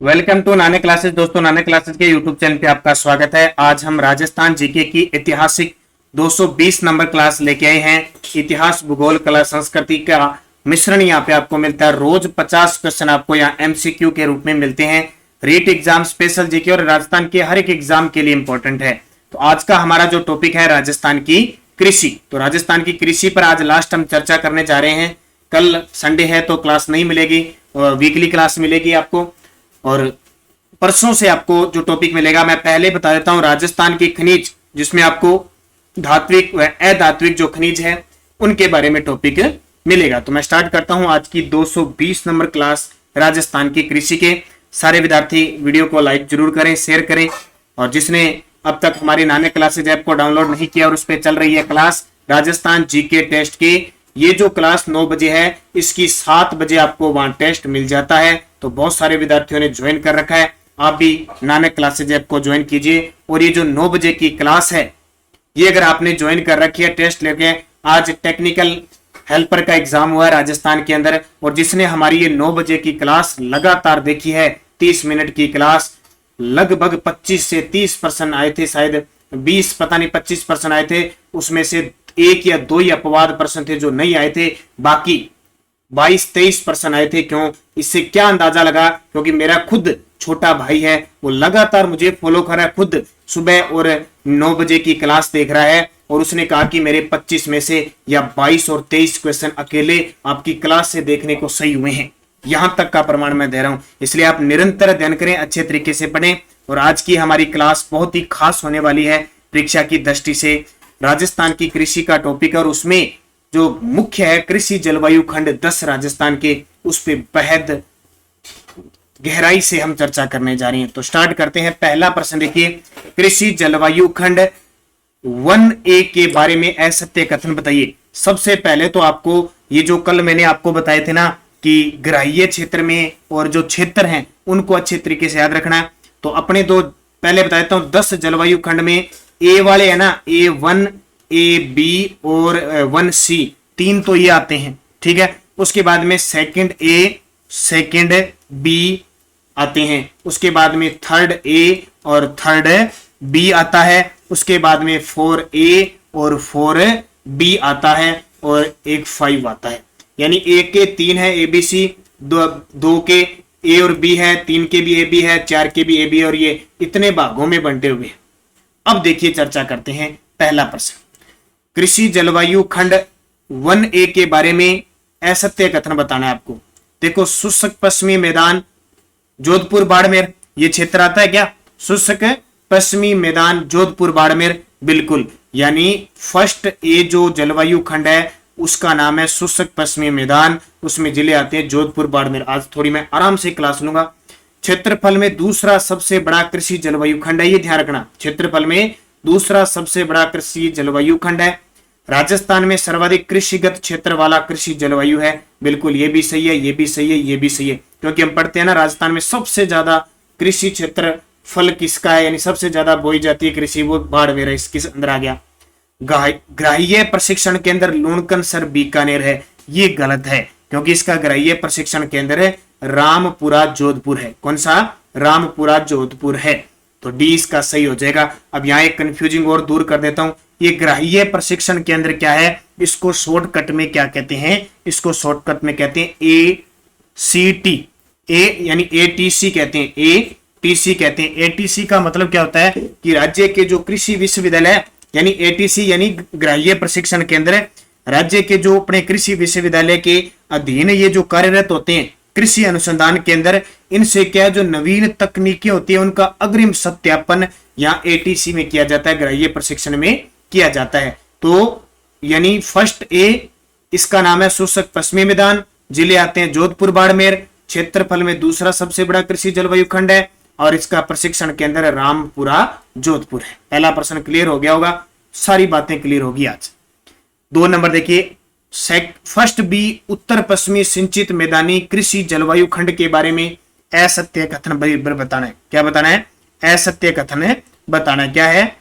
Welcome to नाने classes. दोस्तों, नाने क्लासेस के यूट्यूब चैनल पे आपका स्वागत है। आज हम राजस्थान जीके की ऐतिहासिक 220 नंबर क्लास लेके आए हैं। इतिहास, भूगोल, कला, संस्कृति का मिश्रण यहाँ पे आपको मिलता है। रोज 50 क्वेश्चन आपको यहाँ एमसीक्यू के रूप में मिलते हैं। रीट एग्जाम, स्पेशल जीके और राजस्थान के हर एक एग्जाम के लिए इंपॉर्टेंट है। तो आज का हमारा जो टॉपिक है राजस्थान की कृषि। तो राजस्थान की कृषि पर आज लास्ट हम चर्चा करने जा रहे हैं। कल संडे है तो क्लास नहीं मिलेगी, वीकली क्लास मिलेगी आपको। और परसों से आपको जो टॉपिक मिलेगा मैं पहले बता देता हूं। राजस्थान की खनिज, जिसमें आपको धात्विक व अधात्विक जो खनिज है उनके बारे में टॉपिक मिलेगा। तो मैं स्टार्ट करता हूं आज की 220 नंबर क्लास राजस्थान की कृषि के। सारे विद्यार्थी वीडियो को लाइक जरूर करें, शेयर करें। और जिसने अब तक हमारी नाने क्लासेज ऐप को डाउनलोड नहीं किया और उस पर चल रही है क्लास राजस्थान जीके टेस्ट की, ये जो क्लास 9 बजे है, इसकी 7 बजे आपको वहां टेस्ट मिल जाता है। तो बहुत सारे विद्यार्थियों ने ज्वाइन कर रखा है। आप भी नानक क्लासेज ऐप को ज्वाइन कीजिए। और ये जो 9 बजे की क्लास है, ये अगर आपने ज्वाइन कर रखी है टेस्ट लेके, आज टेक्निकल हेल्पर का एग्जाम हुआ है राजस्थान के अंदर, और जिसने हमारी ये 9 बजे की क्लास लगातार देखी है, 30 मिनट की क्लास, लगभग 25 से 30% आए थे, शायद 20 पता नहीं 25% आए थे। उसमें से 1 या 2 ही अपवाद प्रश्न थे जो नहीं आए थे, बाकी 22-23% आए थे। क्यों? इससे क्या अंदाजा लगा? क्योंकि मेरा खुद छोटा भाई है, वो लगातार मुझे फॉलो कर रहा है, खुद सुबह और 9 बजे की क्लास देख रहा है, और उसने कहा कि मेरे 25 में से या 22 और 23 क्वेश्चन अकेले आपकी क्लास से देखने को सही हुए हैं। यहां तक का प्रमाण मैं दे रहा हूं। इसलिए आप निरंतर अध्ययन करें, अच्छे तरीके से पढ़ें। और आज की हमारी क्लास बहुत ही खास होने वाली है परीक्षा की दृष्टि से। राजस्थान की कृषि का टॉपिक है, और उसमें जो मुख्य है कृषि जलवायु खंड 10 राजस्थान के, उस पे बेहद गहराई से हम चर्चा करने जा रहे हैं। तो स्टार्ट करते हैं। पहला प्रश्न देखिए, कृषि जलवायु खंड 1A के बारे में असत्य कथन बताइए। सबसे पहले तो आपको ये जो कल मैंने आपको बताए थे ना कि ग्राह्य क्षेत्र में और जो क्षेत्र हैं उनको अच्छे तरीके से याद रखना है। तो अपने दो पहले बता देता हूं। 10 जलवायु खंड में ए वाले है ना, A1, AB और 1C, 3 तो ये आते हैं, ठीक है। उसके बाद में सेकंड A, सेकंड B आते हैं। उसके बाद में थर्ड A और थर्ड B आता है। उसके बाद में 4A और 4B आता है, और एक 5 आता है। यानी A के 3 है ABC, 2 के A और B है, 3 के भी AB है, 4 के भी AB, और ये इतने भागों में बंटे हुए। अब देखिए, चर्चा करते हैं। पहला प्रश्न, कृषि जलवायु खंड 1A के बारे में असत्य कथन बताना है आपको। देखो, शुष्क पश्चिमी मैदान जोधपुर बाड़मेर, ये क्षेत्र आता है क्या? शुष्क पश्चिमी मैदान जोधपुर बाड़मेर, बिल्कुल। यानी फर्स्ट ए जो जलवायु खंड है उसका नाम है शुष्क पश्चिमी मैदान। उसमें जिले आते हैं जोधपुर बाड़मेर। आज थोड़ी मैं आराम से क्लास लूंगा। क्षेत्रफल में दूसरा सबसे बड़ा कृषि जलवायु खंड है, ये ध्यान रखना। क्षेत्रफल में दूसरा सबसे बड़ा कृषि जलवायु खंड है। राजस्थान में सर्वाधिक कृषिगत क्षेत्र वाला कृषि जलवायु है, बिल्कुल। ये भी सही है, ये भी सही है, ये भी सही है। क्योंकि हम पढ़ते हैं ना, राजस्थान में सबसे ज्यादा कृषि क्षेत्र फल किसका है, यानी सबसे ज्यादा बोई जाती है कृषि, वो बाड़मेर है, इसके अंदर आ गया। ग्राह्य प्रशिक्षण केंद्र लूणकनसर बीकानेर है, ये गलत है, क्योंकि इसका ग्राह्य प्रशिक्षण केंद्र है रामपुरा जोधपुर है। कौन सा? रामपुरा जोधपुर है। तो डी इसका सही हो जाएगा। अब यहाँ एक कंफ्यूजिंग और दूर कर देता हूं। ये ग्राह्य प्रशिक्षण केंद्र क्या है, इसको शॉर्टकट में क्या कहते हैं? इसको शॉर्टकट में कहते हैं ACT, यानी ATC कहते हैं, ATC कहते हैं। ATC का मतलब क्या होता है कि राज्य के जो कृषि विश्वविद्यालय, यानी ATC यानी ग्राह्य प्रशिक्षण केंद्र, राज्य के जो अपने कृषि विश्वविद्यालय के अधीन ये जो कार्यरत होते हैं कृषि अनुसंधान केंद्र, इनसे क्या जो नवीन तकनीकी होती है उनका अग्रिम सत्यापन यहाँ ATC में किया जाता है, ग्राह्य प्रशिक्षण में किया जाता है। तो यानी फर्स्ट A, इसका नाम है शुष्क पश्चिमी मैदान, जिले आते हैं जोधपुर बाड़मेर, क्षेत्रफल में दूसरा सबसे बड़ा कृषि जलवायु खंड है, और इसका प्रशिक्षण केंद्र रामपुरा जोधपुर है। पहला प्रश्न क्लियर हो गया होगा, सारी बातें क्लियर होगी आज। 2 नंबर देखिए, फर्स्ट B, उत्तर पश्चिमी सिंचित मैदानी कृषि जलवायु खंड के बारे में असत्य कथन बताना है। क्या बताना है? असत्य कथन बताना है। क्या है?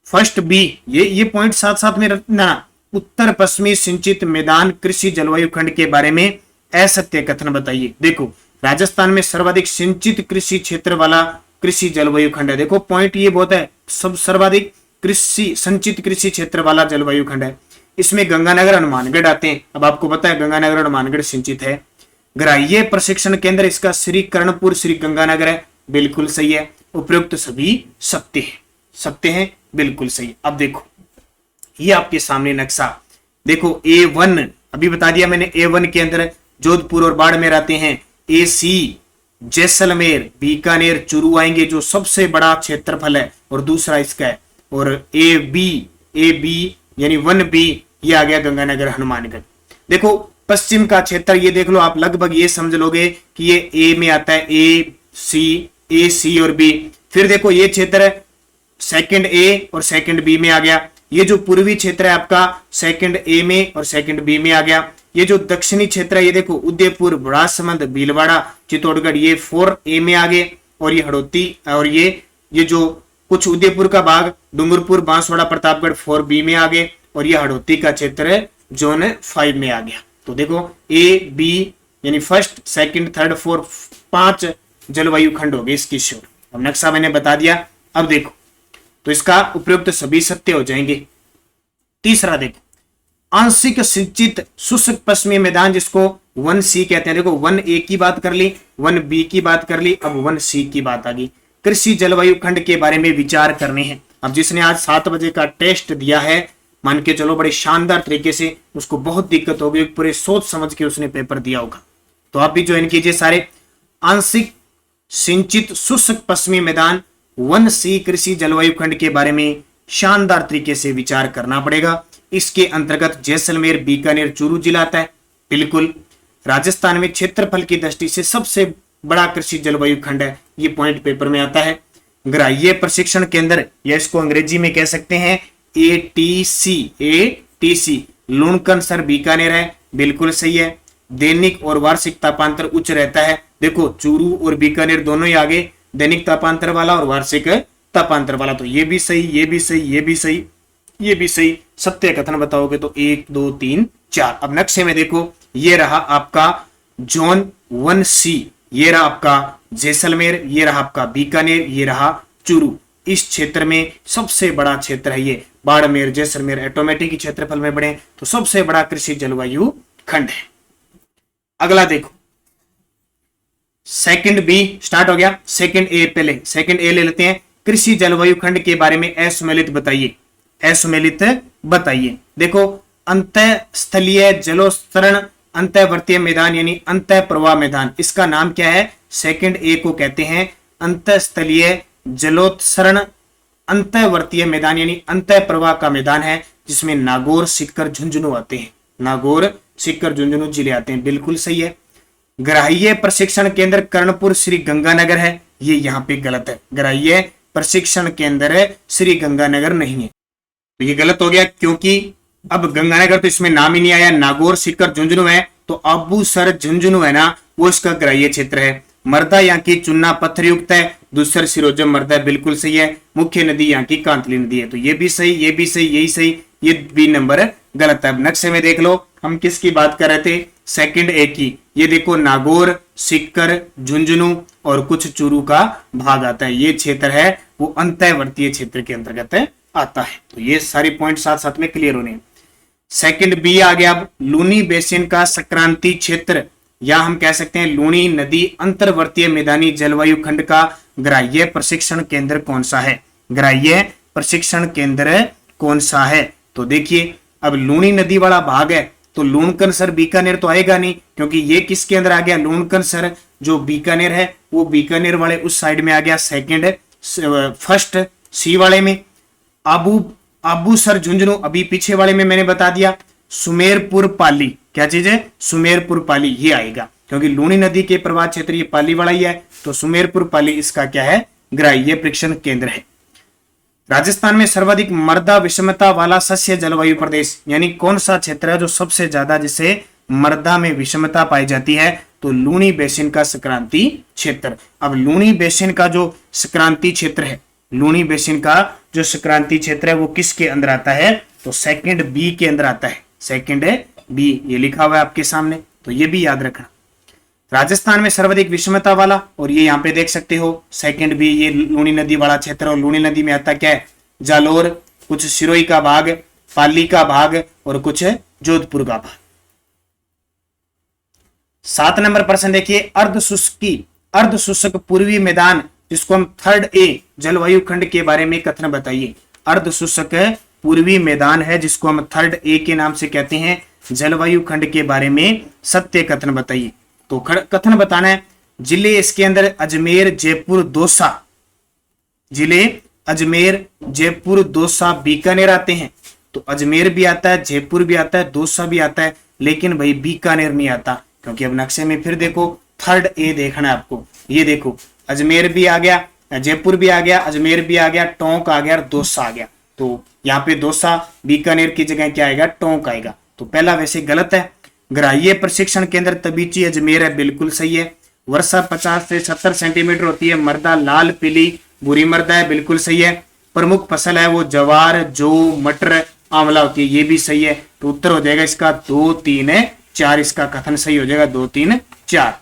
फर्स्ट B, ये पॉइंट साथ साथ में रखना। उत्तर पश्चिमी सिंचित मैदान कृषि जलवायु खंड के बारे में असत्य कथन बताइए। देखो, राजस्थान में सर्वाधिक सिंचित कृषि क्षेत्र वाला कृषि जलवायु खंड है। देखो पॉइंट ये बहुत है, सब सर्वाधिक कृषि संचित कृषि क्षेत्र वाला जलवायु खंड है। इसमें गंगानगर हनुमानगढ़ आते हैं। अब आपको पता है गंगानगर हनुमानगढ़ सिंचित है। ग्राह्य प्रशिक्षण केंद्र इसका श्री कर्णपुर श्री गंगानगर है, बिल्कुल सही है। उपयुक्त सभी सत्य हैं, बिल्कुल सही। अब देखो ये आपके सामने नक्शा, देखो A1 अभी बता दिया मैंने, A1 के अंदर जोधपुर और बाड़मेर आते हैं। AC जैसलमेर बीकानेर चूरू आएंगे, जो सबसे बड़ा क्षेत्रफल है और दूसरा इसका है। और AB यानी 1B ये आ गया गंगानगर हनुमानगढ़। देखो पश्चिम का क्षेत्र ये देख लो, आप लगभग ये समझ लोगे कि ये A में आता है, A C और B। फिर देखो ये क्षेत्र सेकंड A और सेकंड B में आ गया। ये जो पूर्वी क्षेत्र है आपका सेकंड A में और सेकंड B में आ गया। ये जो दक्षिणी क्षेत्र है ये देखो उदयपुर राजसमंद भीलवाड़ा चित्तौड़गढ़ ये 4A में आ गए। और ये हड़ौती और ये जो कुछ उदयपुर का भाग डूंगरपुर बांसवाड़ा प्रतापगढ़ 4B में आ गए। और ये हड़ौती का क्षेत्र जोन 5 में आ गया। तो देखो A B यानी फर्स्ट सेकंड थर्ड फोर्थ 5 जलवायु खंड हो गए इसकी श्योर। अब नक्शा मैंने बता दिया। अब देखो तो इसका उपयुक्त सभी सत्य हो जाएंगे। तीसरा देखो आंशिक सिंचित शुष्क पश्चिमी मैदान, जिसको 1C कहते हैं। देखो 1A की बात कर ली, 1B की बात कर ली, अब 1C की बात आ गई। कृषि जलवायु खंड के बारे में विचार करने हैं। अब जिसने आज 7 बजे का टेस्ट दिया है, मान के चलो बड़े शानदार तरीके से, उसको बहुत दिक्कत होगी, पूरे सोच समझ के उसने पेपर दिया होगा। तो आप भी ज्वाइन कीजिए सारे। आंशिक सिंचित शुष्क पश्चिमी मैदान 1C कृषि जलवायु खंड के बारे में शानदार तरीके से विचार करना पड़ेगा। इसके अंतर्गत जैसलमेर बीकानेर चूरू जिला आता है, बिल्कुल। राजस्थान में क्षेत्रफल की दृष्टि से सबसे बड़ा कृषि जलवायु खंड है, ये पॉइंट पेपर में आता है। ग्राह्य प्रशिक्षण केंद्र या इसको अंग्रेजी में कह सकते हैं ATC लूणकरसर बीकानेर है, बिल्कुल सही है। दैनिक और वार्षिक तापांतर उच्च रहता है। देखो चूरू और बीकानेर दोनों ही आगे, दैनिक तापांतर वाला और वार्षिक तापांतर वाला। तो ये भी सही, ये भी सही, ये भी सही, ये भी सही। सत्य कथन बताओगे तो 1 2 3 4। अब नक्शे में देखो ये रहा आपका जोन 1C, ये रहा आपका जैसलमेर, ये रहा आपका बीकानेर, ये रहा चूरू। इस क्षेत्र में सबसे बड़ा क्षेत्र है ये बाड़मेर जैसलमेर, ऑटोमेटिक क्षेत्रफल में बढ़े तो सबसे बड़ा कृषि जलवायु खंड है। अगला देखो सेकंड B स्टार्ट हो गया। सेकंड A पहले, सेकंड A ले लेते हैं। कृषि जलवायु खंड के बारे में असुमेलित बताइए, असुमेलित बताइए। देखो अंतःस्थलीय जलोस्तरण अंतःवर्तीय मैदान यानी अंतः प्रवाह मैदान, इसका नाम क्या है? सेकंड A को कहते हैं अंतःस्थलीय जलोत्सरण अंतःवर्तीय मैदान यानी अंतः प्रवाह का मैदान है, जिसमें नागौर सीकर झुंझुनू आते हैं। नागौर सीकर झुंझुनू जिले आते हैं, बिल्कुल सही है। ग्राह्य प्रशिक्षण केंद्र कर्णपुर श्री गंगानगर है, ये यहाँ पे गलत है। ग्राह्य प्रशिक्षण केंद्र श्री गंगानगर नहीं है, तो ये गलत हो गया, क्योंकि अब गंगानगर तो इसमें नाम ही नहीं आया। नागौर सीकर झुंझुनू है, तो अबूसर झुंझुनू है ना, वो इसका ग्राह्य क्षेत्र है। मर्दा यहाँ की चुन्ना पत्थर युक्त है, दूसर सिरोजम मर्दा, बिल्कुल सही है। मुख्य नदी यहाँ की कांतली नदी है, तो ये भी सही, ये भी सही, यही सही, ये बी नंबर गलत है। अब नक्शे में देख लो हम किसकी बात कर रहे थे, सेकंड ए की। ये देखो नागौर सीकर झुंझुनू और कुछ चूरू का भाग आता है, ये क्षेत्र है वो अंतःवर्तीय क्षेत्र के अंतर्गत आता है। तो ये सारी पॉइंट साथ साथ में क्लियर होने। सेकंड बी आ गया। अब लूनी बेसिन का संक्रांति क्षेत्र, या हम कह सकते हैं लूनी नदी अंतर्वर्तीय मैदानी जलवायु खंड का ग्राह्य प्रशिक्षण केंद्र कौन सा है? ग्राह्य प्रशिक्षण केंद्र कौन सा है? तो देखिए अब लूनी नदी वाला भाग है, तो लूणकरसर बीकानेर तो आएगा नहीं, क्योंकि ये किसके अंदर आ गया? लूणकरसर जो बीकानेर है वो बीकानेर वाले उस साइड में आ गया, सेकंड फर्स्ट सी वाले में। अबूसर झुंझुनू अभी पीछे वाले में मैंने बता दिया। सुमेरपुर पाली, क्या चीज है? सुमेरपुर पाली ये आएगा, क्योंकि लूनी नदी के प्रवाह क्षेत्र ये पाली वाला ही है, तो सुमेरपुर पाली इसका क्या है? ग्राह्य प्रशिक्षण केंद्र है। राजस्थान में सर्वाधिक मृदा विषमता वाला सस्य जलवायु प्रदेश, यानी कौन सा क्षेत्र है जो सबसे ज्यादा जिसे मृदा में विषमता पाई जाती है? तो लूनी बेसिन का संक्रांति क्षेत्र। अब लूनी बेसिन का जो संक्रांति क्षेत्र है, लूनी बेसिन का जो संक्रांति क्षेत्र है वो किसके अंदर आता है? तो सेकंड बी के अंदर आता है। सेकंड बी ये लिखा हुआ है आपके सामने, तो ये भी याद रखना। राजस्थान में सर्वाधिक विषमता वाला, और ये यहाँ पे देख सकते हो सेकंड भी ये लूणी नदी वाला क्षेत्र, और लूणी नदी में आता क्या है, जालोर, कुछ सिरोही का भाग, पाली का भाग और कुछ जोधपुर का भाग। 7 नंबर प्रश्न देखिए, अर्ध शुष्क पूर्वी मैदान जिसको हम थर्ड ए जलवायु खंड के बारे में कथन बताइए। अर्ध शुष्क पूर्वी मैदान है जिसको हम थर्ड ए के नाम से कहते हैं, जलवायु खंड के बारे में सत्य कथन बताइए। तो कथन बताना है, जिले इसके अंदर अजमेर, जयपुर, दौसा, जिले अजमेर, जयपुर, दौसा, बीकानेर आते हैं। तो अजमेर भी आता है, जयपुर भी आता है, दौसा भी आता है, लेकिन भाई बीकानेर नहीं आता, क्योंकि अब नक्शे में फिर देखो थर्ड ए देखना है आपको। ये देखो अजमेर भी आ गया, जयपुर भी आ गया, अजमेर भी आ गया, टोंक आ गया और दौसा आ गया। तो यहाँ पे दौसा बीकानेर की जगह क्या आएगा, टोंक आएगा। तो पहला वैसे गलत है। ग्राह्य प्रशिक्षण केंद्र तबीची अजमेर है, बिल्कुल सही है। वर्षा 50 से 70 सेंटीमीटर होती है। मृदा लाल पीली बुरी मृदा है, बिल्कुल सही है। प्रमुख फसल है वो जवार, जौ, मटर, आंवला होती है, ये भी सही है। तो उत्तर हो जाएगा इसका 2, 3, 4, इसका कथन सही हो जाएगा 2, 3, 4।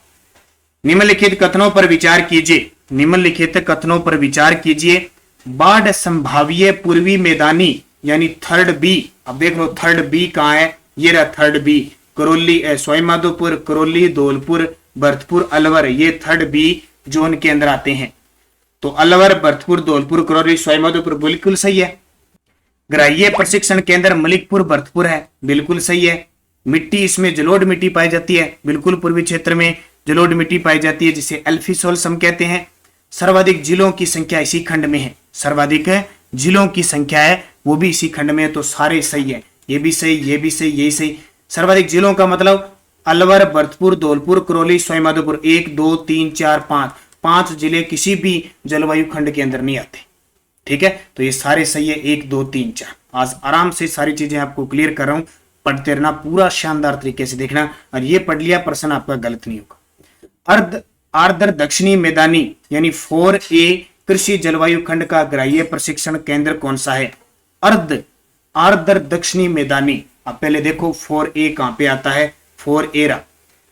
निम्नलिखित कथनों पर विचार कीजिए, निम्नलिखित कथनों पर विचार कीजिए। बाढ़ संभाव्य पूर्वी मैदानी यानी थर्ड बी, अब देख लो थर्ड बी कहाँ है, ये रहा थर्ड बी, करौली, सवाईमाधोपुर, करौली, धौलपुर, भरतपुर, अलवर, ये थर्ड बी जोन के अंदर आते हैं। तो अलवर, भरतपुर, धौलपुर, करौली, सवाईमाधोपुर बिल्कुल सही है। ग्राह्य प्रशिक्षण केंद्र मलिकपुर, भरतपुर है, बिल्कुल सही है। मिट्टी इसमें जलोढ़ मिट्टी पाई जाती है, बिल्कुल पूर्वी क्षेत्र में जलोढ़ मिट्टी पाई जाती है जिसे एल्फीसोल्स हम कहते हैं। सर्वाधिक जिलों की संख्या इसी खंड में है, सर्वाधिक जिलों की संख्या है वो भी इसी खंड में है। तो सारे सही है, ये भी सही, ये भी सही, यही सही। सर्वाधिक जिलों का मतलब अलवर, भरतपुर, धौलपुर, करौली, सवाईमाधोपुर, 1, 2, 3, 4, 5, 5 जिले किसी भी जलवायु खंड के अंदर नहीं आते। ठीक है, तो ये सारे सही है, 1, 2, 3, 4। आज आराम से सारी चीजें आपको क्लियर कर रहा हूं, पढ़ते रहना, पूरा शानदार तरीके से देखना, और ये पढ़ लिया प्रश्न आपका गलत नहीं होगा। आर्द्र दक्षिणी मैदानी यानी 4A कृषि जलवायु खंड का ग्राह्य प्रशिक्षण केंद्र कौन सा है? आर्द्र दक्षिणी मैदानी। अब पहले देखो 4A कहां पे आता है, 4A रा,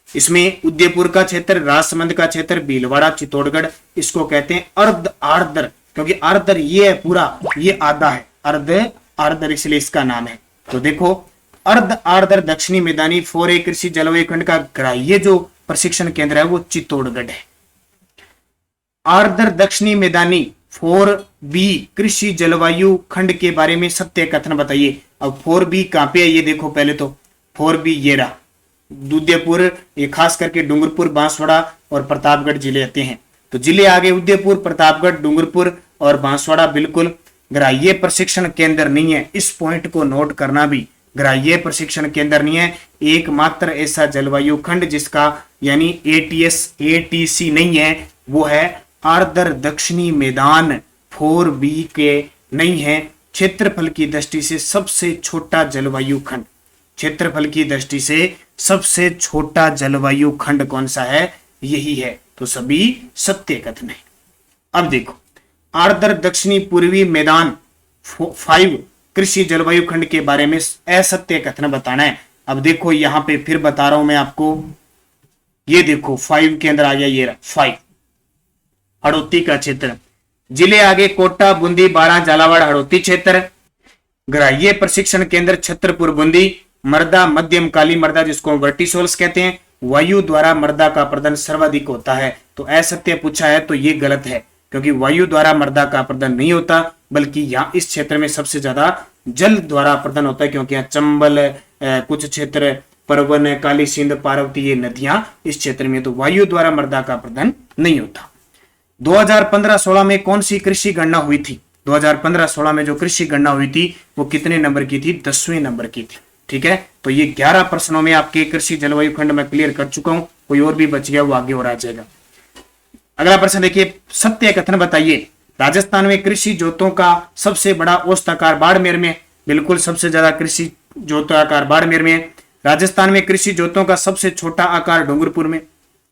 इसमें उदयपुर का क्षेत्र, राजसमंद का क्षेत्र, भीलवाड़ा, चित्तौड़गढ़, इसको कहते हैं अर्ध आर्द्र, क्योंकि आर्द्र ये है पूरा, ये आधा है, अर्ध आर्द्र इसलिए इसका नाम है। तो देखो अर्ध आर्द्र दक्षिणी मैदानी 4A कृषि जलवायु खंड का ग्राह्य जो प्रशिक्षण केंद्र है वो चित्तौड़गढ़ है। आर्द्र दक्षिणी मैदानी 4B कृषि जलवायु खंड के बारे में सत्य कथन बताइए। अब 4B कहां पे है ये देखो, पहले तो 4B ये रहा, उदयपुर, ये खास करके डूंगरपुर, बांसवाड़ा और प्रतापगढ़ जिले आते हैं। तो जिले आगे उदयपुर, प्रतापगढ़, डूंगरपुर और बांसवाड़ा बिल्कुल ग्राह्य प्रशिक्षण केंद्र नहीं है। इस पॉइंट को नोट करना भी, ग्राह्य प्रशिक्षण केंद्र नहीं है। एकमात्र ऐसा जलवायु खंड जिसका यानी ATC नहीं है वो है आर्द्र दक्षिणी मैदान 4B के नहीं है। क्षेत्रफल की दृष्टि से सबसे छोटा जलवायु खंड, क्षेत्रफल की दृष्टि से सबसे छोटा जलवायु खंड कौन सा है, यही है। तो सभी सत्य कथन है। अब देखो आर्द्र दक्षिणी पूर्वी मैदान 5 कृषि जलवायु खंड के बारे में असत्य कथन बताना है। अब देखो यहां पे फिर बता रहा हूं मैं आपको, ये देखो 5 के अंदर आ गया, ये 5 हड़ौती का क्षेत्र, जिले आगे कोटा, बूंदी, बारां, झालावाड़, हड़ौती क्षेत्र, ग्राह्य प्रशिक्षण केंद्र छतरपुर, बूंदी, मृदा मध्यम काली मृदा जिसको वर्टिसोल्स कहते हैं, वायु द्वारा मृदा का प्रदान सर्वाधिक होता है। तो असत्य पूछा है तो ये गलत है, क्योंकि वायु द्वारा मृदा का प्रदान नहीं होता, बल्कि यहाँ इस क्षेत्र में सबसे ज्यादा जल द्वारा प्रदान होता है, क्योंकि यहाँ चंबल, कुछ क्षेत्र परवन, काली सिंध, पार्वती, ये नदियां इस क्षेत्र में, तो वायु द्वारा मृदा का प्रदान नहीं होता। 2015-16 में कौन सी कृषि गणना हुई थी? 2015-16 में जो कृषि गणना हुई थी वो कितने नंबर की थी? 10वें नंबर की थी। ठीक है, तो ये 11 प्रश्नों में आपके कृषि जलवायु खंड में क्लियर कर चुका हूं, कोई और भी बच गया वो आगे और आ जाएगा। अगला प्रश्न देखिए, सत्य कथन बताइए। राजस्थान में कृषि जोतों का सबसे बड़ा औसत आकार बाड़मेर में, बिल्कुल सबसे ज्यादा कृषि जोतों आकार बाड़मेर में। राजस्थान में कृषि जोतों का सबसे छोटा आकार डूंगरपुर में,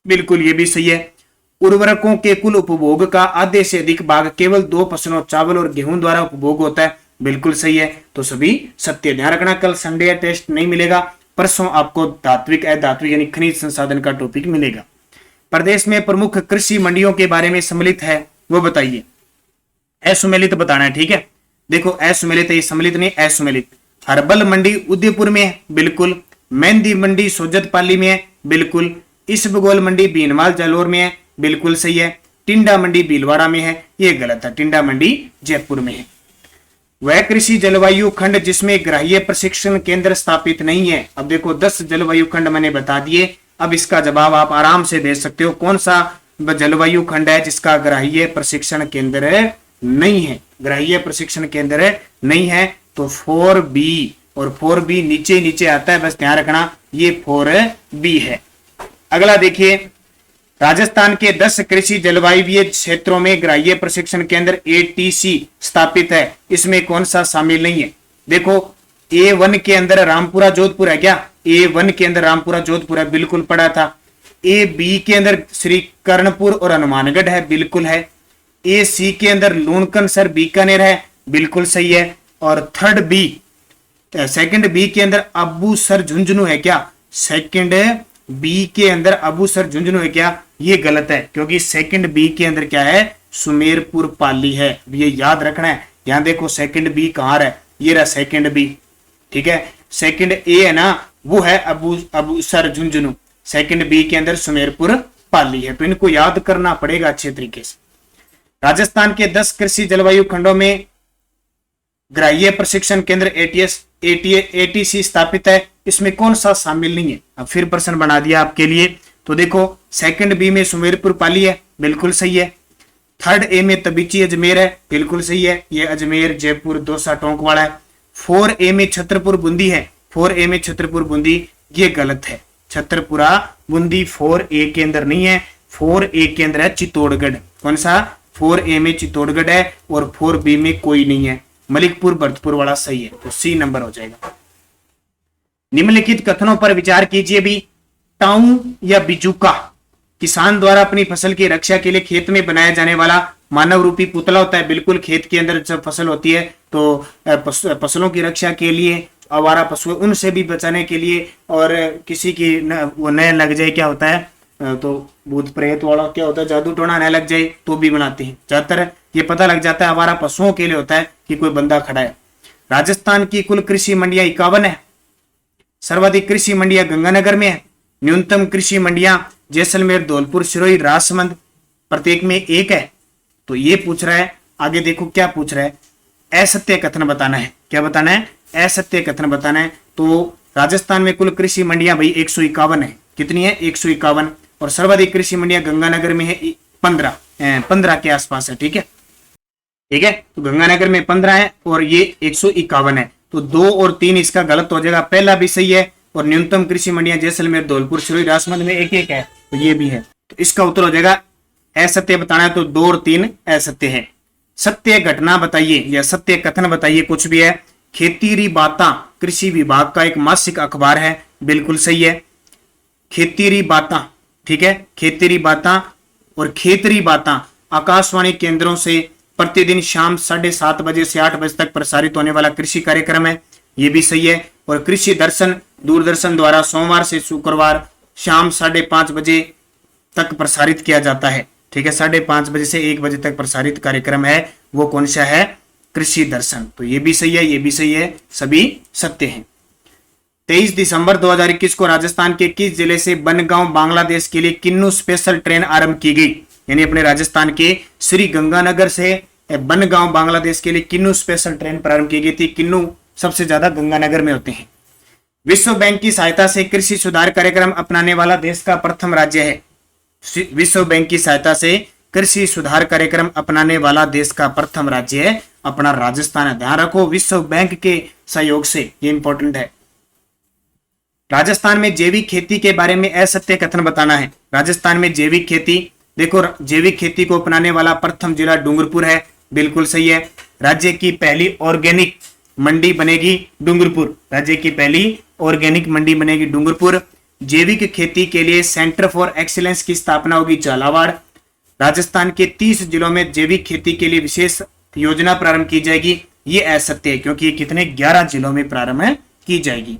बिल्कुल ये भी सही है। उर्वरकों के कुल उपभोग का आधे से अधिक भाग केवल 2 फसलों चावल और गेहूं द्वारा उपभोग होता है, बिल्कुल सही है। तो सभी सत्य। ध्यान रखना कल संडे टेस्ट नहीं मिलेगा, परसों आपको धात्विक अधात्विक यानी खनिज संसाधन का टॉपिक मिलेगा। प्रदेश में प्रमुख कृषि मंडियों के बारे में सम्मिलित है वो बताइए। असुमेलित बताना है, ठीक है। देखो असुमेलित है, ये सम्मिलित नहीं, असुमेलित। हर्बल मंडी उदयपुर में है, बिल्कुल। मेहंदी मंडी सोजतपाली में है, बिल्कुल। इसबगोल मंडी बीनवाल जालोर में है, बिल्कुल सही है। टिंडा मंडी भीलवाड़ा में है, ये गलत है, टिंडा मंडी जयपुर में है। वह कृषि जलवायु खंड जिसमें ग्राह्य प्रशिक्षण केंद्र स्थापित नहीं है। अब देखो 10 जलवायु खंड मैंने बता दिए, अब इसका जवाब आप आराम से दे सकते हो। कौन सा जलवायु खंड है जिसका ग्राह्य प्रशिक्षण केंद्र नहीं है? ग्राह्य प्रशिक्षण केंद्र नहीं है तो 4B, और 4B नीचे नीचे आता है, बस ध्यान रखना ये 4B है। अगला देखिए, राजस्थान के 10 कृषि जलवायु क्षेत्रों में ग्राह्य प्रशिक्षण केंद्र ATC स्थापित है, इसमें कौन सा शामिल नहीं है? देखो A1 के अंदर रामपुरा जोधपुर है क्या? A1 के अंदर रामपुरा जोधपुर है, बिल्कुल पड़ा था। AB के अंदर श्री कर्णपुर और हनुमानगढ़ है, बिल्कुल है। AC के अंदर लूणकनसर बीकानेर है, बिल्कुल सही है। और सेकंड बी के अंदर अबूसर झुंझुनू है क्या? सेकंड बी के अंदर अबूसर झुंझुनू है क्या? ये गलत है, क्योंकि सेकंड बी के अंदर क्या है? सुमेरपुर पाली है, ये याद रखना है। यहां देखो सेकंड बी कहां है, ये रहा सेकंड बी, ठीक है। सेकंड ए है ना, वो है अबूसर झुंझुनू, सेकंड बी के अंदर सुमेरपुर पाली है, तो इनको याद करना पड़ेगा अच्छे तरीके से। राजस्थान के 10 कृषि जलवायु खंडों में ग्राह्य प्रशिक्षण केंद्र ATC स्थापित है, इसमें कौन सा शामिल नहीं है? अब फिर प्रश्न बना दिया आपके लिए, तो देखो सेकंड बी में सुमेरपुर पाली है, बिल्कुल सही है। थर्ड ए में तबीची अजमेर है, बिल्कुल सही है, ये अजमेर जयपुर दौसा टोंक वाला है। 4A में छतरपुर बूंदी है, 4A में छतरपुर बूंदी, ये गलत है। छतरपुरा बूंदी 4A के अंदर नहीं है, 4A के अंदर है चित्तौड़गढ़। कौन सा? 4A में चित्तौड़गढ़ है और 4B में कोई नहीं है, मलिकपुर भरतपुर वाला सही है, तो C नंबर हो जाएगा। निम्नलिखित कथनों पर विचार कीजिए भी। टाऊ या बिजुका किसान द्वारा अपनी फसल की रक्षा के लिए खेत में बनाया जाने वाला मानव रूपी पुतला होता है, बिल्कुल। खेत के अंदर जब फसल होती है तो फसलों की रक्षा के लिए, आवारा पशु उनसे भी बचाने के लिए, और किसी की वो नए लग जाए, क्या होता है, तो भूत प्रेत वाला क्या होता है, जादू टोना न लग जाए तो भी बनाते हैं। ज्यादातर ये पता लग जाता है हमारा पशुओं के लिए होता है कि कोई बंदा खड़ा है। राजस्थान की कुल कृषि मंडियां 51 है। सर्वाधिक कृषि मंडियां गंगानगर में है। न्यूनतम कृषि मंडियां जैसलमेर, धौलपुर, सिरोही, राजसमंद, प्रत्येक में 1 है। तो ये पूछ रहा है, आगे देखो क्या पूछ रहा है, असत्य कथन बताना है। क्या बताना है? असत्य कथन बताना है। तो राजस्थान में कुल कृषि मंडियां भाई 151 है। कितनी है? 151। और सर्वाधिक कृषि मंडियां गंगानगर में है 15 के आसपास है, ठीक है, ठीक है। तो गंगानगर में 15 है और ये 151 है, तो 2 और 3 इसका गलत हो जाएगा। पहला भी सही है, और न्यूनतम कृषि मंडियां जैसलमेर, धौलपुर, सिरोही, राजसमंद में 1-1 है, तो ये भी है। तो इसका उत्तर हो जाएगा, असत्य बताना है तो 2 और 3 असत्य है। सत्य घटना बताइए या सत्य कथन बताइए, कुछ भी है। खेतीरी बातां कृषि विभाग का एक मासिक अखबार है, बिल्कुल सही है। खेतीरी बातां, ठीक है, खेतीरी बातां और खेतरी बातां आकाशवाणी केंद्रों से प्रतिदिन शाम 7:30 बजे से 8 बजे तक प्रसारित होने वाला कृषि कार्यक्रम है, ये भी सही है। और कृषि दर्शन दूरदर्शन द्वारा सोमवार से शुक्रवार शाम 5:30 बजे तक प्रसारित किया जाता है, ठीक है। 5:30 बजे से 1 बजे तक प्रसारित कार्यक्रम है, वो कौन सा है? कृषि दर्शन। तो ये भी सही है, ये भी सही है, सभी सत्य हैं। 23 दिसंबर 2021 को राजस्थान के किस जिले से बनगांव बांग्लादेश के लिए किन्नू स्पेशल ट्रेन आरंभ की गई? यानी अपने राजस्थान के श्री गंगानगर से बनगांव बांग्लादेश के लिए किन्नू स्पेशल ट्रेन प्रारंभ की गई थी। किन्नू सबसे ज्यादा गंगानगर में होते हैं। विश्व बैंक की सहायता से कृषि सुधार कार्यक्रम अपनाने वाला देश का प्रथम राज्य है। विश्व बैंक की सहायता से कृषि सुधार कार्यक्रम अपनाने वाला देश का प्रथम राज्य है अपना राजस्थान है। ध्यान रखो, विश्व बैंक के सहयोग से, ये इंपॉर्टेंट है। राजस्थान में जैविक खेती के बारे में असत्य कथन बताना है। राजस्थान में जैविक खेती, देखो जैविक खेती को अपनाने वाला प्रथम जिला डूंगरपुर है, बिल्कुल सही है। राज्य की पहली ऑर्गेनिक मंडी बनेगी डूंगरपुर, राज्य की पहली ऑर्गेनिक मंडी बनेगी डूंगरपुर। जैविक खेती के लिए सेंटर फॉर एक्सीलेंस की स्थापना होगी झालावाड़। राजस्थान के 30 जिलों में जैविक खेती के लिए विशेष योजना प्रारंभ की जाएगी, ये असत्य है, क्योंकि ये कितने 11 जिलों में प्रारंभ की जाएगी।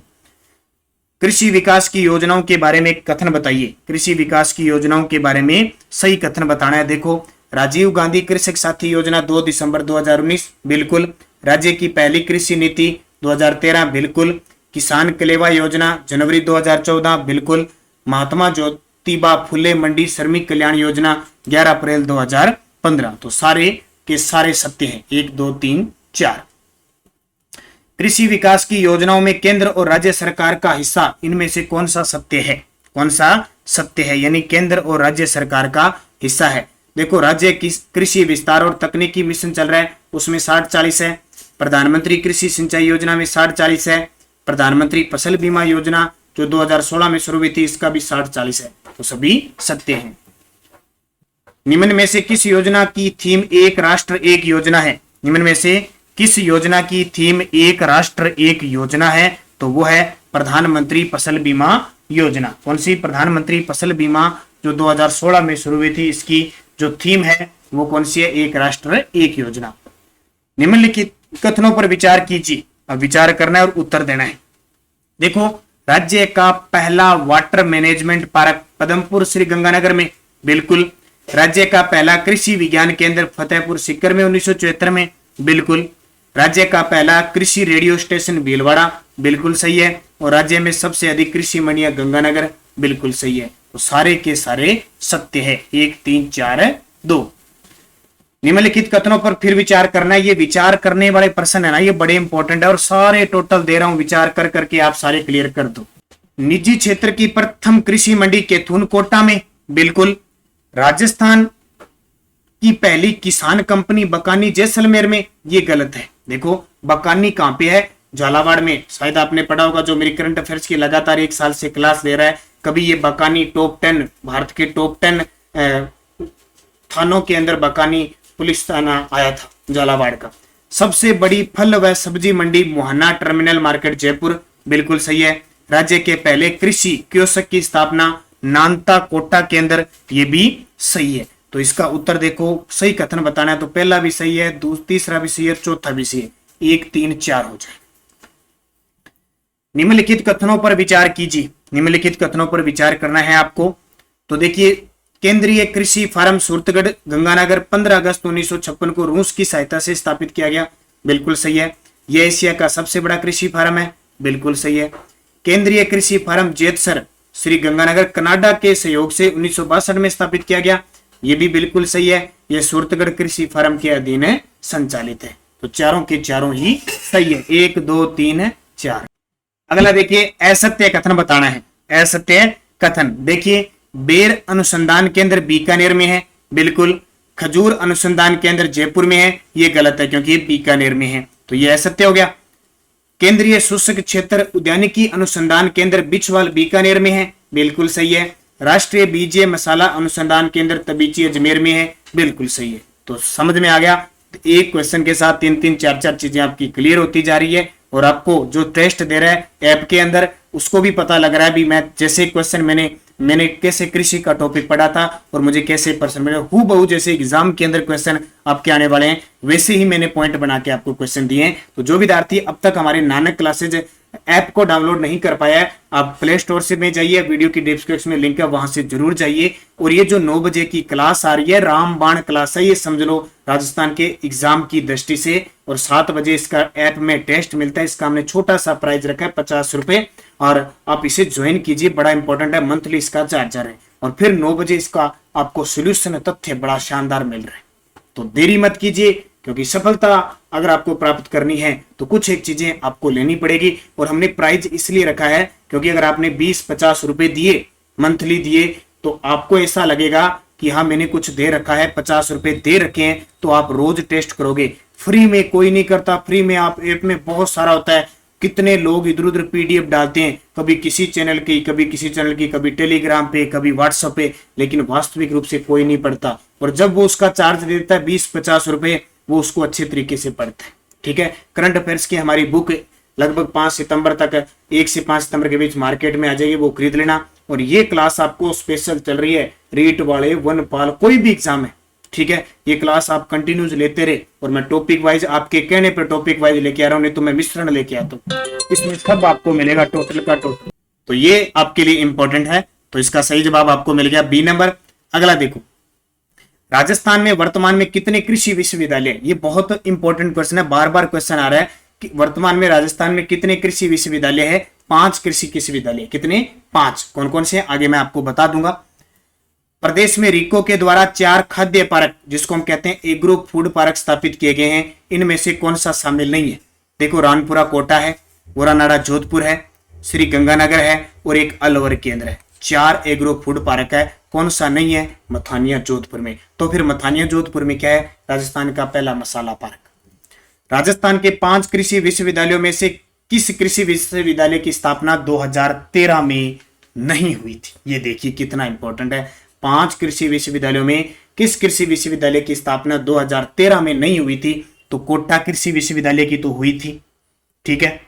कृषि विकास की योजनाओं के बारे में कथन बताइए। कृषि विकास की योजनाओं के बारे में सही कथन बताना है। देखो, राजीव गांधी कृषक साथी योजना 2 दिसंबर 2019, बिल्कुल। राज्य की पहली कृषि नीति 2013, बिल्कुल। किसान कलेवा योजना जनवरी 2014, बिल्कुल। महात्मा ज्योतिबा फुले मंडी श्रमिक कल्याण योजना 11 अप्रैल 2015। तो सारे के सारे सत्य हैं, 1 2 3 4। कृषि विकास की योजनाओं में केंद्र और राज्य सरकार का हिस्सा, इनमें से कौन सा सत्य है? कौन सा सत्य है? यानी केंद्र और राज्य सरकार का हिस्सा है। देखो, राज्य की कृषि विस्तार और तकनीकी मिशन चल रहा है, उसमें 60-40 है। प्रधानमंत्री कृषि सिंचाई योजना में 60-40 है। प्रधानमंत्री फसल बीमा योजना जो 2016 में शुरू हुई थी, इसका भी 60-40 है। तो सभी सत्य हैं। निम्न में से किस योजना की थीम एक राष्ट्र एक योजना है? निम्न में से किस योजना की थीम एक राष्ट्र एक योजना है? तो वो है प्रधानमंत्री फसल बीमा योजना। कौन सी? प्रधानमंत्री फसल बीमा जो 2016 में शुरू हुई थी, इसकी जो थीम है वो कौन सी है? एक राष्ट्र एक योजना। निम्नलिखित कथनों पर विचार कीजिए। अब विचार करना है और उत्तर देना है। देखो, राज्य का पहला water management park Padampur Shri Ganganagar में, बिल्कुल। राज्य का पहला कृषि विज्ञान केंद्र फतेहपुर सीकर में 1974 में, बिल्कुल। राज्य का पहला कृषि रेडियो स्टेशन भीलवाड़ा, बिल्कुल सही है। और राज्य में सबसे अधिक कृषि मंडियां गंगानगर, बिल्कुल सही है। तो सारे के सारे सत्य है। 1 3 4 2। निम्नलिखित कथनों पर फिर विचार करना है। ये विचार करने वाले प्रश्न है ना, ये बड़े इंपॉर्टेंट है और सारे टोटल दे रहा हूं, विचार कर करके आप सारे क्लियर कर दो। निजी क्षेत्र की प्रथम कृषि मंडी कैथून कोटा में, बिल्कुल। राजस्थान की पहली किसान कंपनी बकानी जैसलमेर में, ये गलत है। देखो, बकानी कहां पे है? झालावाड़ में। शायद आपने पढ़ा होगा, जो मेरी करंट अफेयर्स की लगातार 1 साल से क्लास ले रहा है, कभी ये बकानी टॉप 10, भारत के टॉप 10 थानों के अंदर बकानी पुलिस थाना आया था झालावाड़ का। सबसे बड़ी फल व सब्जी मंडी मुहाना टर्मिनल मार्केट जयपुर, बिल्कुल सही है। राज्य के पहले कृषि कियोस्क की स्थापना नानता कोटा के अंदर, ये भी सही है। तो इसका उत्तर देखो, सही कथन बताना है तो पहला भी सही है, तीसरा भी सही है, चौथा भी सही है। 1 3 4 हो जाए। निम्नलिखित कथनों पर विचार कीजिए। निम्नलिखित कथनों पर विचार करना है आपको। तो देखिए, केंद्रीय कृषि फार्म सूरतगढ़ गंगानगर 15 अगस्त 1956 को रूस की सहायता से स्थापित किया गया, बिल्कुल सही है। यह एशिया का सबसे बड़ा कृषि फार्म है, बिल्कुल सही है। केंद्रीय कृषि फार्म जेतसर श्री गंगानगर कनाडा के सहयोग से 1962 में स्थापित किया गया, ये भी बिल्कुल सही है। यह सूरतगढ़ कृषि फार्म के अधीन संचालित है। तो चारों के चारों ही सही है। 1 2 3 4। अगला देखिए, असत्य कथन बताना है। असत्य कथन, देखिए, बेर अनुसंधान केंद्र बीकानेर में है, बिल्कुल। खजूर अनुसंधान केंद्र जयपुर में है, ये गलत है क्योंकि ये बीकानेर में है, तो ये असत्य हो गया। केंद्रीय शुष्क क्षेत्र उद्यानिकी अनुसंधान केंद्र बिछवाल बीकानेर में है, बिल्कुल सही है। राष्ट्रीय बीजीय मसाला अनुसंधान केंद्र तबीची अजमेर में है, बिल्कुल सही है। तो समझ में आ गया। तो एक क्वेश्चन के साथ 3 3 4 4 चीजें आपकी क्लियर होती जा रही है और आपको जो टेस्ट दे रहा है ऐप के अंदर, उसको भी पता लग रहा है भी मैं जैसे क्वेश्चन मैंने कैसे कृषि का टॉपिक पढ़ा था और मुझे कैसे प्रश्न मिले, हूबहू जैसे एग्जाम के अंदर क्वेश्चन आपके आने वाले हैं, वैसे ही मैंने पॉइंट बना के आपको क्वेश्चन दिए हैं। तो जो विद्यार्थी अब तक हमारे नानक क्लासेज ऐप को डाउनलोड नहीं कर पाया है, आप प्ले स्टोर से में जाइए, वीडियो की डिस्क्रिप्शन में लिंक है, वहां से जरूर जाइए। और ये जो 9 बजे की क्लास आ रही है, रामबाण क्लास है, ये समझ लो राजस्थान के एग्जाम की दृष्टि से। और 7 बजे इसका ऐप में टेस्ट मिलता है, इसका हमने छोटा सा प्राइस रखा है 50 रुपए, और आप इसे ज्वाइन कीजिए, बड़ा इंपॉर्टेंट है। मंथली इसका चार्जर है और फिर 9 बजे इसका आपको सोल्यूशन तथ्य बड़ा शानदार मिल रहा है। तो देरी मत कीजिए, क्योंकि सफलता अगर आपको प्राप्त करनी है तो कुछ एक चीजें आपको लेनी पड़ेगी। और हमने प्राइस इसलिए रखा है क्योंकि अगर आपने 20-50 रुपए दिए, मंथली दिए, तो आपको ऐसा लगेगा कि हाँ मैंने कुछ दे रखा है, 50 रुपए दे रखे हैं, तो आप रोज टेस्ट करोगे। फ्री में कोई नहीं करता, फ्री में आप ऐप में बहुत सारा होता है। कितने लोग इधर उधर पीडीएफ डालते हैं, कभी किसी चैनल की, कभी किसी चैनल की, कभी टेलीग्राम पे, कभी व्हाट्सएप पे, लेकिन वास्तविक रूप से कोई नहीं पढ़ता। और जब वो उसका चार्ज देता है 20-50 रुपए, वो उसको अच्छे तरीके से पढ़ता है। ठीक है, करंट अफेयर्स की हमारी बुक लगभग 5 सितंबर तक, 1 से 5 सितंबर के बीच मार्केट में आ जाएगी, वो खरीद लेना। और ये क्लास आपको स्पेशल चल रही है, रीट वाले, वनपाल, कोई भी एग्जाम है, ठीक है, ये क्लास आप कंटिन्यूज लेते रहे। और मैं टॉपिक वाइज आपके कहने पर टॉपिक वाइज लेके आ रहा हूं, नहीं तो मैं मिश्रण लेके आता हूं, इसमें सब आपको मिलेगा टोटल का टोटल। तो ये आपके लिए इंपॉर्टेंट है। तो इसका सही जवाब आपको मिल गया बी नंबर। अगला देखो, राजस्थान में वर्तमान में कितने कृषि विश्वविद्यालय? ये बहुत इंपॉर्टेंट क्वेश्चन है, बार बार क्वेश्चन आ रहा है कि वर्तमान में राजस्थान में कितने कृषि विश्वविद्यालय है? 5 कृषि विश्वविद्यालय। कितने? 5। कौन कौन से? आगे मैं आपको बता दूंगा। प्रदेश में रीको के द्वारा 4 खाद्य पार्क, जिसको हम कहते हैं एग्रो फूड पार्क, स्थापित किए गए हैं। इनमें से कौन सा शामिल नहीं है? देखो, रानपुरा कोटा है, गोरानाड़ा जोधपुर है, श्री गंगानगर है और एक अलवर केंद्र है। 4 एग्रो फूड पार्क है। कौन सा नहीं है? मथानिया जोधपुर में। तो फिर मथानिया जोधपुर में क्या है? राजस्थान का पहला मसाला पार्क। राजस्थान के 5 कृषि विश्वविद्यालयों में से किस कृषि विश्वविद्यालय की स्थापना 2013 में नहीं हुई थी? ये देखिए कितना इंपॉर्टेंट है। 5 कृषि विश्वविद्यालयों में किस कृषि विश्वविद्यालय की स्थापना 2013 में नहीं हुई थी? तो कोटा कृषि विश्वविद्यालय की तो हुई थी, ठीक है।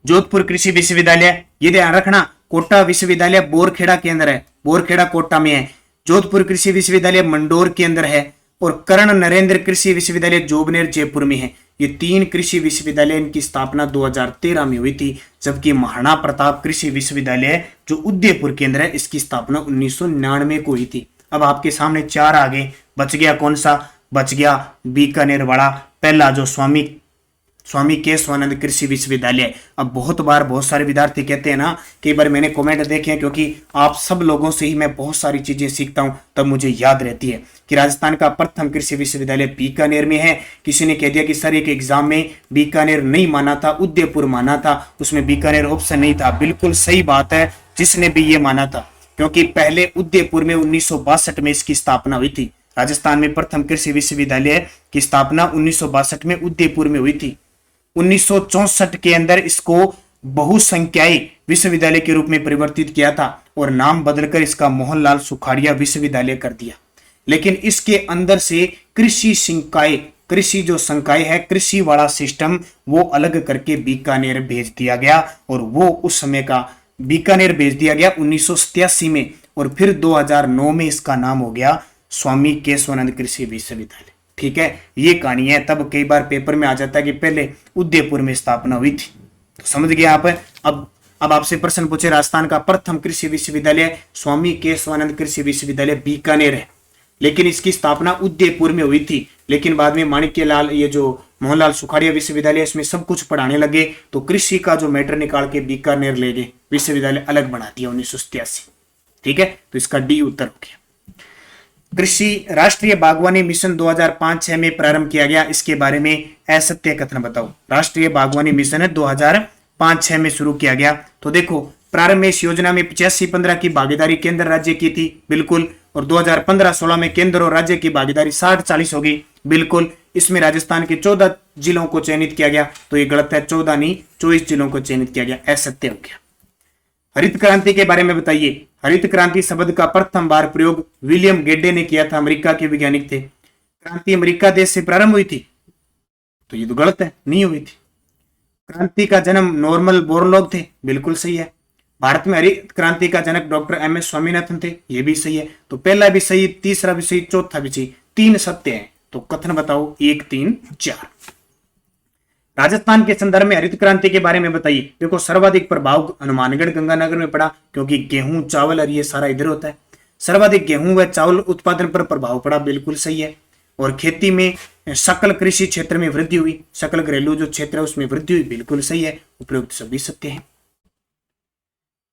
जोधपुर कृषि विश्वविद्यालय, ये ध्यान रखना, कोटा विश्वविद्यालय बोरखेड़ा के अंदर है, बोरखेड़ा कोटा में है। जोधपुर कृषि विश्वविद्यालय मंडोर के अंदर है और कर्ण नरेंद्र कृषि विश्वविद्यालय जोबनेर जयपुर में है। ये 3 कृषि विश्वविद्यालय, इनकी स्थापना 2013 में हुई थी। जबकि महाराणा प्रताप कृषि विश्वविद्यालय जो उदयपुर के अंदर है, इसकी स्थापना 1999 को हुई थी। अब आपके सामने 4 आगे बच गया, कौन सा बच गया? बीकानेर वाला पहला, जो स्वामी केशवानंद कृषि विश्वविद्यालय। अब बहुत बार बहुत सारे विद्यार्थी कहते हैं ना, कई बार मैंने कमेंट देखे हैं, क्योंकि आप सब लोगों से ही मैं बहुत सारी चीजें सीखता हूं, तब मुझे याद रहती है कि राजस्थान का प्रथम कृषि विश्वविद्यालय बीकानेर में है। किसी ने कह दिया कि सर एक एग्जाम में बीकानेर नहीं माना था, उदयपुर माना था, उसमें बीकानेर ऑप्शन नहीं था। बिल्कुल सही बात है, जिसने भी ये माना था, क्योंकि पहले उदयपुर में 1962 में इसकी स्थापना हुई थी। राजस्थान में प्रथम कृषि विश्वविद्यालय की स्थापना 1962 में उदयपुर में हुई थी। 1964 के अंदर इसको बहुसंख्याई विश्वविद्यालय के रूप में परिवर्तित किया था और नाम बदलकर इसका मोहनलाल सुखाड़िया विश्वविद्यालय कर दिया। लेकिन इसके अंदर से कृषि संकाय, कृषि जो संकाय है, कृषि वाला सिस्टम, वो अलग करके बीकानेर भेज दिया गया और वो उस समय का बीकानेर भेज दिया गया 1987 में, और फिर 2009 में इसका नाम हो गया स्वामी केशवानंद कृषि विश्वविद्यालय। ठीक है, ये कहानी है। तब कई बार पेपर में आ जाता है कि पहले उदयपुर में स्थापना हुई थी। तो समझ गए आप। अब आपसे प्रश्न पूछे, राजस्थान का प्रथम कृषि विश्वविद्यालय स्वामी केशवानंद कृषि विश्वविद्यालय बीकानेर है, लेकिन इसकी स्थापना उदयपुर में हुई थी। लेकिन बाद में माणिक्यलाल, ये जो मोहनलाल सुखाड़िया विश्वविद्यालय, इसमें सब कुछ पढ़ाने लगे, तो कृषि का जो मैटर निकाल के बीकानेर ले गए, विश्वविद्यालय अलग बना दिया 1987। ठीक है, तो इसका डी उत्तर हो गया। कृषि राष्ट्रीय बागवानी मिशन 2005-6 में प्रारंभ किया गया, इसके बारे में असत्य कथन बताओ। राष्ट्रीय बागवानी मिशन है 2005-6 में शुरू किया गया। तो देखो, प्रारंभ में इस योजना में 85-15 की भागीदारी केंद्र राज्य की थी, बिल्कुल, और 2015-16 में केंद्र और राज्य की भागीदारी 60-40 होगी, बिल्कुल। इसमें राजस्थान के 14 जिलों को चयनित किया गया, तो ये गलत है, 14 नहीं 24 जिलों को चयनित किया गया, असत्य हो गया। हरित क्रांति के बारे में बताइए। हरित क्रांति शब्द का प्रथम बार प्रयोग विलियम गेडे ने किया था, अमेरिका के वैज्ञानिक थे। क्रांति अमेरिका देश से प्रारंभ हुई थी, तो ये तो गलत है, नहीं हुई थी। क्रांति का जन्म नॉर्मल बोरलॉग थे, बिल्कुल सही है। भारत में हरित क्रांति का जनक डॉक्टर एम एस स्वामीनाथन थे, ये भी सही है। तो पहला भी सही, तीसरा भी सही, चौथा भी सही, 3 सत्य है। तो कथन बताओ 1, 3, 4। राजस्थान के संदर्भ में हरित क्रांति के बारे में बताइए। देखो, सर्वाधिक प्रभाव हनुमानगढ़ गंगानगर में पड़ा, क्योंकि गेहूं चावल और ये सारा इधर होता है। सर्वाधिक गेहूं व चावल उत्पादन पर प्रभाव पड़ा, बिल्कुल सही है। और खेती में सकल कृषि क्षेत्र में वृद्धि हुई, सकल घरेलू जो क्षेत्र है उसमें वृद्धि हुई, बिल्कुल सही है। उपयुक्त सभी सत्य है।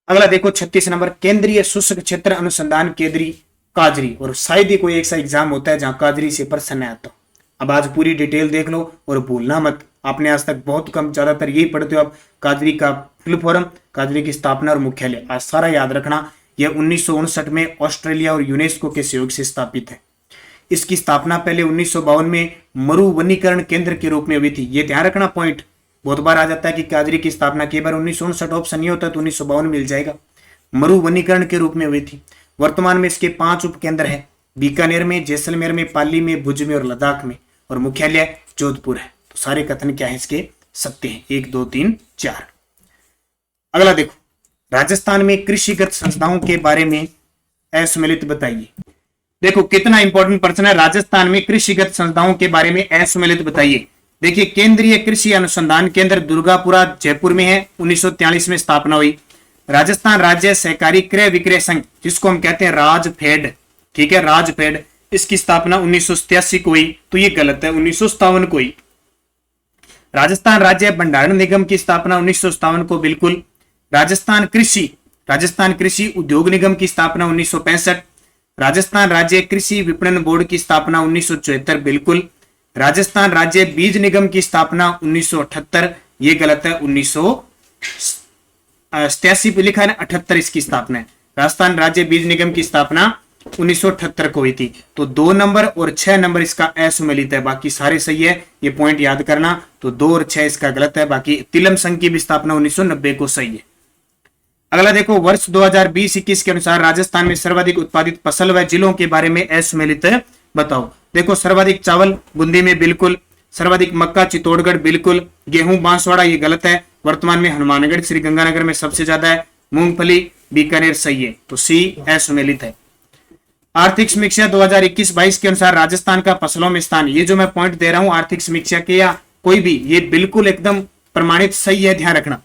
अगला देखो 36 नंबर, केंद्रीय शुष्क क्षेत्र अनुसंधान केंद्रीय काजरी। और शायद ही कोई एक सा एग्जाम होता है जहां काजरी से प्रश्न आता हो। अब आज पूरी डिटेल देख लो और भूलना मत, आपने आज तक बहुत कम, ज्यादातर यही पढ़ते हो आप, काजरी का फुल फॉर्म, काजरी की स्थापना और मुख्यालय, आज सारा याद रखना। यह 1959 में ऑस्ट्रेलिया और यूनेस्को के सहयोग से स्थापित है। इसकी स्थापना पहले 1952 में मरु वनीकरण केंद्र के रूप में हुई थी। ये ध्यान रखना पॉइंट, बहुत बार आ जाता है कि काजरी की स्थापना कई बार 1959 ऑप्शन नहीं होता, तो 1952 मिल जाएगा। मरु वनीकरण के रूप में हुई थी। वर्तमान में इसके 5 उप केंद्र है, बीकानेर में, जैसलमेर में, पाली में, भुज में और लद्दाख में, और मुख्यालय जोधपुर है। तो सारे कथन क्या है इसके? सत्य है। 1, 2, 3, 4। अगला देखो, राजस्थान में कृषिगत संस्थाओं के बारे में असम्मिलित बताइए। देखो कितना इंपॉर्टेंट प्रश्न है, राजस्थान में कृषिगत संस्थाओं के बारे में असम्मिलित बताइए। देखिए केंद्रीय कृषि अनुसंधान केंद्र दुर्गापुरा जयपुर में है, 1943 में स्थापना हुई। राजस्थान राज्य सहकारी क्रय विक्रय संघ, जिसको हम कहते हैं राजफेड, ठीक है, राजफेड, इसकी स्थापना 1987 को हुई, तो ये गलत है, 1957 को हुई। राजस्थान राज्य भंडारण निगम की स्थापना 1957 को, बिल्कुल। राजस्थान कृषि उद्योग निगम की स्थापना 1965। राजस्थान राज्य कृषि विपणन बोर्ड की स्थापना 1974, बिल्कुल। राजस्थान राज्य बीज निगम की स्थापना 1978, ये गलत है, 1987 पे लिखा है ना, 78 इसकी स्थापना है। राजस्थान राज्य बीज निगम की स्थापना 1978 को हुई थी। तो 2 नंबर और 6 नंबर इसका असुमेलित है, बाकी सारे सही है, ये पॉइंट याद करना। तो 2 और 6 इसका गलत है, बाकी तिलम संघ की भी स्थापना 1990 को सही है। अगला देखो, वर्ष 2020-21 के अनुसार राजस्थान में सर्वाधिक उत्पादित फसल व जिलों के बारे में असुमेलित बताओ। देखो सर्वाधिक चावल बूंदी में, बिल्कुल। सर्वाधिक मक्का चित्तौड़गढ़, बिल्कुल। गेहूं बांसवाड़ा, ये गलत है। वर्तमान में हनुमानगढ़ श्रीगंगानगर में सबसे ज्यादा है। मूंगफली बीकानेर, सही है, तो सी असुमेलित है। आर्थिक समीक्षा 2021-22 के अनुसार राजस्थान का फसलों में स्थान, ये जो मैं पॉइंट दे रहा हूं आर्थिक समीक्षा के या कोई भी, ये बिल्कुल एकदम प्रमाणित सही है, ध्यान रखना।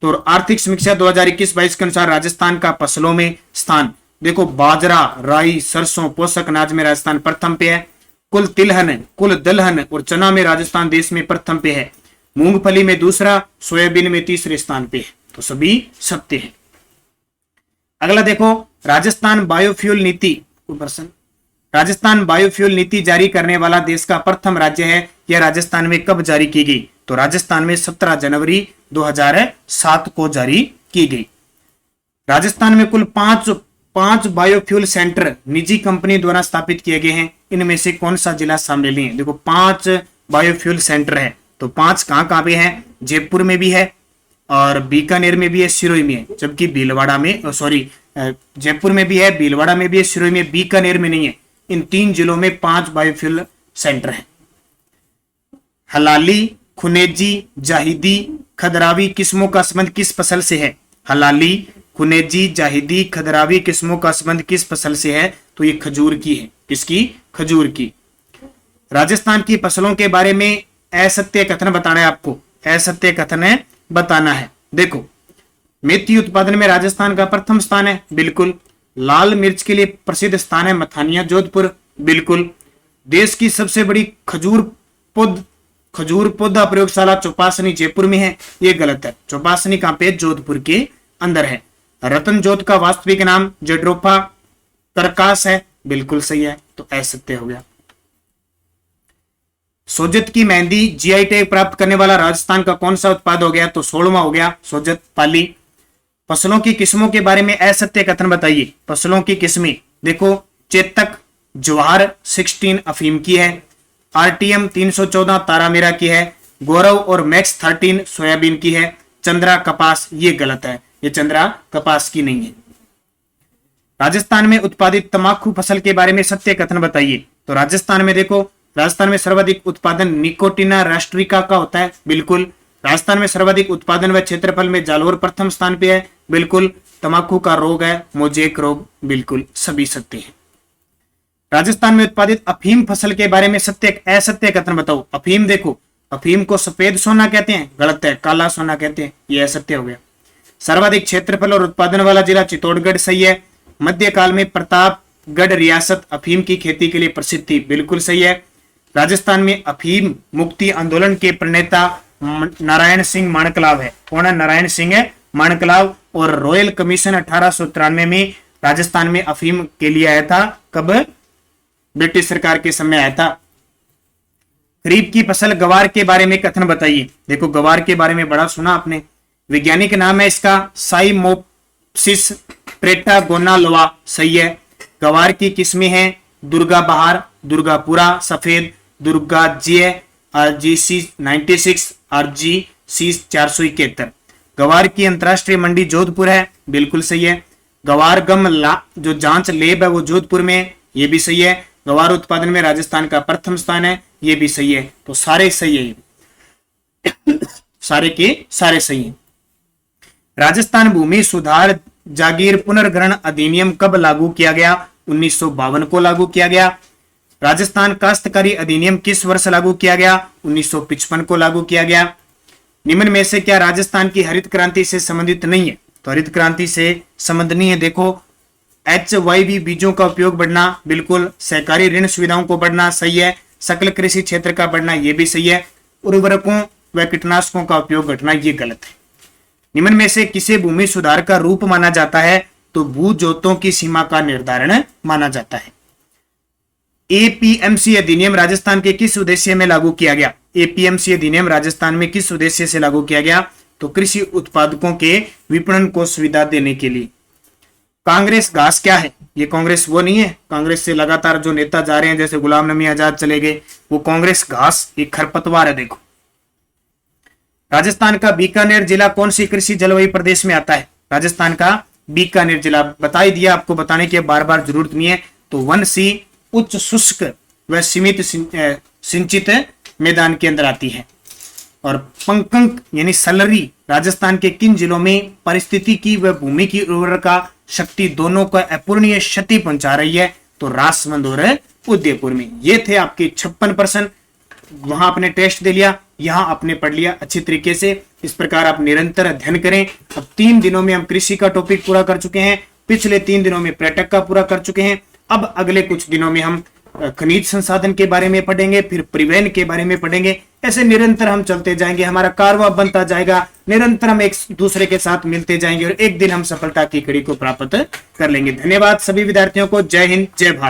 तो आर्थिक समीक्षा 2021-22 के अनुसार राजस्थान का फसलों में स्थान, देखो बाजरा, राई, सरसों, पोषक अनाज में राजस्थान प्रथम पे है। कुल तिलहन, कुल दलहन और चना में राजस्थान देश में प्रथम पे है। मूंगफली में दूसरा, सोयाबीन में तीसरे स्थान पे है, तो सभी सत्य है। अगला देखो, राजस्थान बायोफ्यूल नीति जारी करने वाला देश का प्रथम राज्य है। यह राजस्थान में कब जारी की गई? तो राजस्थान में 17 जनवरी 2007 को जारी की गई। राजस्थान में कुल पांच बायोफ्यूल सेंटर निजी कंपनी द्वारा स्थापित किए गए हैं। इनमें से कौन सा जिला शामिल नहीं है? देखो 5 बायोफ्यूल सेंटर है, तो 5 कहां पे है? जयपुर में भी है और बीकानेर में भी है, सिरोही में है, जबकि भीलवाड़ा में, जयपुर में भी है, भीलवाड़ा में भी है, सिरोही में, बीकानेर में नहीं है। इन 3 जिलों में 5 बायोफ्यूल सेंटर है। हलाली, खुनेजी, जाहिदी, खदरावी किस्मों का संबंध किस फसल से है? हलाली, खुनेजी, जाहिदी, खदरावी किस्मों का संबंध किस फसल से है? तो ये खजूर की है। किसकी? खजूर की। राजस्थान की फसलों के बारे में असत्य कथन बताना है आपको, असत्य कथन बताना है। देखो मेथी उत्पादन में राजस्थान का प्रथम स्थान है, बिल्कुल। लाल मिर्च के लिए प्रसिद्ध स्थान है मथानिया, जोधपुर, बिल्कुल। देश की सबसे बड़ी खजूर पौधा प्रयोगशाला चौपासनी जयपुर में है, ये गलत है। चौपासनी कहां पे? जोधपुर के अंदर है। रतन जोत का वास्तविक नाम जेड्रोफा करकास है, बिल्कुल सही है, तो असत्य हो गया। सोजत की मेहंदी जीआई टैग प्राप्त करने वाला राजस्थान का कौन सा उत्पाद हो गया? तो 16वां हो गया, सोजत पाली। फसलों की किस्मों के बारे में असत्य कथन बताइए। फसलों की किस्में देखो, चेतक जवाहर 16 अफीम की है, आरटीएम 314 तारामीरा की है, गौरव और मैक्स 13 सोयाबीन की है, चंद्रा कपास, ये गलत है, ये चंद्रा कपास की नहीं है। राजस्थान में उत्पादित तंबाकू फसल के बारे में सत्य कथन बताइए। तो राजस्थान में देखो, राजस्थान में सर्वाधिक उत्पादन निकोटिना राष्ट्रिका का होता है, बिल्कुल। राजस्थान में सर्वाधिक उत्पादन व क्षेत्रफल में जालोर प्रथम स्थान पे है, बिल्कुल। तंबाकू का रोग है मोजेक रोग, बिल्कुल, सभी सत्य है। राजस्थान में उत्पादित अफीम फसल के बारे में सत्य असत्य कथन बताओ। अफीम देखो, अफीम को सफेद सोना कहते हैं, गलत है, काला सोना कहते हैं, ये असत्य हो गया। सर्वाधिक क्षेत्रफल और उत्पादन वाला जिला चित्तौड़गढ़, सही है। मध्यकाल में प्रतापगढ़ रियासत अफीम की खेती के लिए प्रसिद्ध थी, बिल्कुल सही है। राजस्थान में अफीम मुक्ति आंदोलन के प्रणेता नारायण सिंह माणकलाव है। कौन है? नारायण सिंह माणकलाव। और रॉयल कमीशन 1893 में राजस्थान में अफीम के लिए आया था। कब? ब्रिटिश सरकार के समय आया था। खरीफ की फसल गवार के बारे में कथन बताइए। देखो गवार के बारे में बड़ा सुना आपने, वैज्ञानिक नाम है इसका साइमोप्सिस प्रेटागोनालोआ, सही है। गवार की किस्में हैं दुर्गा बहार, दुर्गापुरा सफेद, दुर्गा जय, RGC 96, RGC 471। गवार की अंतरराष्ट्रीय मंडी जोधपुर है, बिल्कुल सही है। गवार गम जो जांच लेब है वो जोधपुर में है, ये भी सही है। गवार उत्पादन में राजस्थान का प्रथम स्थान है, ये भी सही है। तो सारे सही है, सारे के सारे सही है। राजस्थान भूमि सुधार जागीर पुनर्ग्रहण अधिनियम कब लागू किया गया? 1952 को लागू किया गया। राजस्थान काश्तकारी अधिनियम किस वर्ष लागू किया गया? 1955 को लागू किया गया। निम्न में से क्या राजस्थान की हरित क्रांति से संबंधित नहीं है? तो हरित क्रांति से संबंध नहीं है। देखो, HYV बीजों का उपयोग बढ़ना, बिल्कुल। सहकारी ऋण सुविधाओं को बढ़ना, सही है। सकल कृषि क्षेत्र का बढ़ना, यह भी सही है। उर्वरकों व कीटनाशकों का उपयोग घटना, ये गलत है। निम्न में से किसे भूमि सुधार का रूप माना जाता है? तो भू जोतों की सीमा का निर्धारण माना जाता है। APMC अधिनियम राजस्थान के किस उद्देश्य में लागू किया गया? APMC अधिनियम राजस्थान में किस उद्देश्य से लागू किया गया? तो कृषि उत्पादकों के विपणन को सुविधा देने के लिए। कांग्रेस घास क्या है? ये कांग्रेस वो नहीं है, कांग्रेस से लगातार जो नेता जा रहे हैं, जैसे गुलाम नबी आजाद चले गए, वो कांग्रेस घास एक खरपतवार है। देखो, राजस्थान का बीकानेर जिला कौन सी कृषि जलवायु प्रदेश में आता है? राजस्थान का बीकानेर जिला बता ही दिया, आपको बताने की बार बार जरूरत नहीं है। तो 1C उच्च शुष्क व सीमित सिंचित मैदान के अंदर आती है। और पंकंक यानी सलरी राजस्थान के किन जिलों में पारिस्थितिकी व भूमि की उर्वरता शक्ति दोनों को अपूरणीय क्षति पहुंचा रही है? तो राजसमंद और उदयपुर में। ये थे आपके 56 प्रश्न। वहां आपने टेस्ट दे लिया, यहां आपने पढ़ लिया अच्छी तरीके से। इस प्रकार आप निरंतर अध्ययन करें। अब 3 दिनों में हम कृषि का टॉपिक पूरा कर चुके हैं, पिछले 3 दिनों में पर्यटक का पूरा कर चुके हैं। अब अगले कुछ दिनों में हम खनिज संसाधन के बारे में पढ़ेंगे, फिर परिवहन के बारे में पढ़ेंगे। ऐसे निरंतर हम चलते जाएंगे, हमारा कारवा बनता जाएगा। निरंतर हम एक दूसरे के साथ मिलते जाएंगे और एक दिन हम सफलता की कड़ी को प्राप्त कर लेंगे। धन्यवाद सभी विद्यार्थियों को। जय हिंद, जय भारत।